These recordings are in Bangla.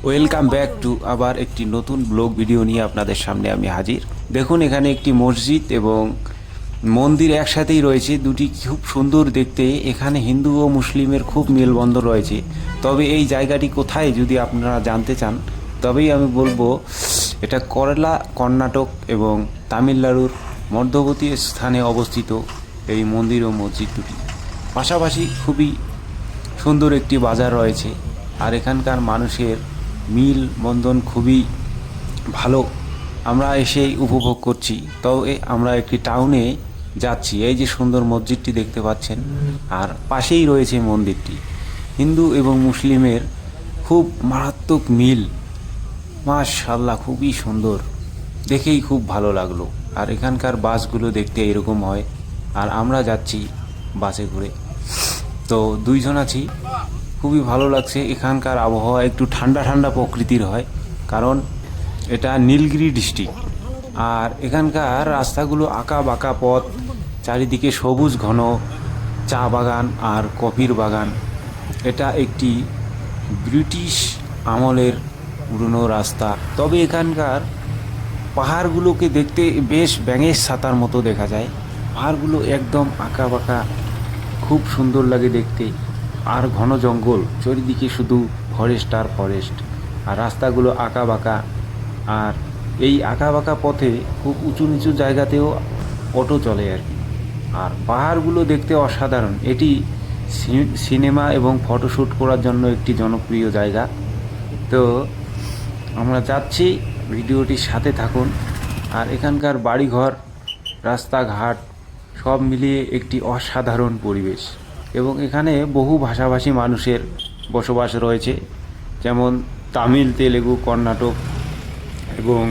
ওয়েলকাম ব্যাক টু আবার একটি নতুন ব্লগ ভিডিও নিয়ে আপনাদের সামনে আমি হাজির। দেখুন, এখানে একটি মসজিদ এবং মন্দির একসাথেই রয়েছে, দুটি খুব সুন্দর দেখতে। এখানে হিন্দু ও মুসলিমের খুব মেলবন্ধন রয়েছে। তবে এই জায়গাটি কোথায় যদি আপনারা জানতে চান, তবেই আমি বলবো এটা কেরালা, কর্ণাটক এবং তামিলনাড়ুর মধ্যবর্তী স্থানে অবস্থিত এই মন্দির ও মসজিদ দুটি। পাশাপাশি খুবই সুন্দর একটি বাজার রয়েছে, আর এখানকার মানুষের মিল বন্ধন খুবই ভালো, আমরা এসেই উপভোগ করছি। তবে আমরা একটি টাউনে যাচ্ছি। এই যে সুন্দর মসজিদটি দেখতে পাচ্ছেন, আর পাশেই রয়েছে মন্দিরটি। হিন্দু এবং মুসলিমের খুব মারাত্মক মিল, মাশাআল্লাহ, খুবই সুন্দর, দেখেই খুব ভালো লাগলো। আর এখানকার বাসগুলো দেখতে এরকম হয়, আর আমরা যাচ্ছি বাসে করে। তো দুইজন আছি, খুবই ভালো লাগছে। এখানকার আবহাওয়া একটু ঠান্ডা ঠান্ডা প্রকৃতির হয়, কারণ এটা নীলগিরি ডিস্ট্রিক্ট। আর এখানকার রাস্তাগুলো আঁকা বাঁকা পথ, চারিদিকে সবুজ ঘন চা বাগান আর কফির বাগান। এটা একটি ব্রিটিশ আমলের পুরনো রাস্তা। তবে এখানকার পাহাড়গুলোকে দেখতে বেশ ব্যাঙের ছাতার মতো দেখা যায়। পাহাড়গুলো একদম আঁকা বাঁকা, খুব সুন্দর লাগে দেখতে। আর ঘন জঙ্গল, চারিদিকে শুধু ফরেস্ট আর ফরেস্ট, আর রাস্তাগুলো আঁকা বাঁকা। আর এই আঁকা বাঁকা পথে খুব উঁচু নিচু জায়গাতেও অটো চলে আর কি। আর পাহাড়গুলো দেখতে অসাধারণ। এটি সিনেমা এবং ফটোশ্যুট করার জন্য একটি জনপ্রিয় জায়গা। তো আমরা যাচ্ছি, ভিডিওটির সাথে থাকুন। আর এখানকার বাড়িঘর, রাস্তাঘাট সব মিলিয়ে একটি অসাধারণ পরিবেশ। এবং এখানে বহু ভাষাভাষী মানুষের বসবাস রয়েছে, যেমন তামিল, তেলেগু, কর্ণাটক এবং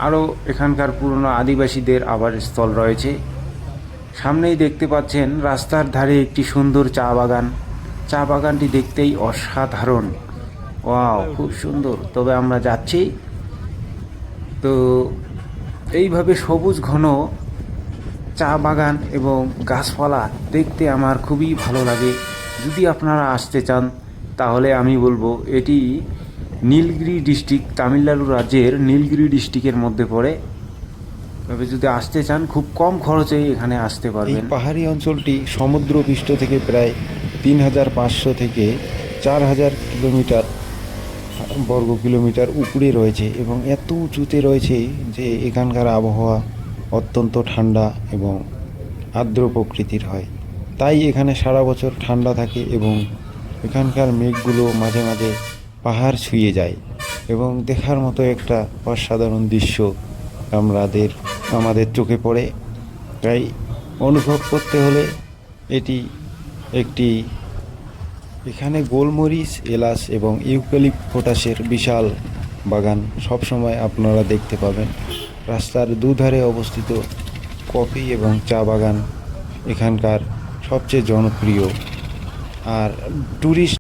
আরও এখানকার পুরনো আদিবাসীদের আবাসস্থল রয়েছে। সামনেই দেখতে পাচ্ছেন রাস্তার ধারে একটি সুন্দর চা বাগান। চা বাগানটি দেখতেই অসাধারণ, ওয়াও, খুব সুন্দর। তবে আমরা যাচ্ছি। তো এইভাবে সবুজ ঘন চা বাগান এবং গাছপালা দেখতে আমার খুবই ভালো লাগে। যদি আপনারা আসতে চান, তাহলে আমি বলবো এটি নীলগিরি ডিস্ট্রিক্ট, তামিলনাড়ু রাজ্যের নীলগিরি ডিস্ট্রিক্টের মধ্যে পড়ে। তবে যদি আসতে চান, খুব কম খরচে এখানে আসতে পারবেন। এই পাহাড়ি অঞ্চলটি সমুদ্রপৃষ্ঠ থেকে প্রায় ৩,৫০০ থেকে ৪,০০০ বর্গ কিলোমিটার উপরে রয়েছে এবং এত উঁচুতে রয়েছে যে এখানকার আবহাওয়া অত্যন্ত ঠান্ডা এবং আর্দ্র প্রকৃতির হয়। তাই এখানে সারা বছর ঠান্ডা থাকে এবং এখানকার মেঘগুলো মাঝে মাঝে পাহাড় ছুঁয়ে যায় এবং দেখার মতো একটা অসাধারণ দৃশ্য আমাদের চোখে পড়ে। তাই অনুভব করতে হলে এটি একটি, এখানে গোলমরিচ, এলাচ এবং ইউক্যালিপটাসের বিশাল বাগান সবসময় আপনারা দেখতে পাবেন। রাস্তার দুধারে অবস্থিত কফি এবং চা বাগান এখানকার সবচেয়ে জনপ্রিয়। আর ট্যুরিস্ট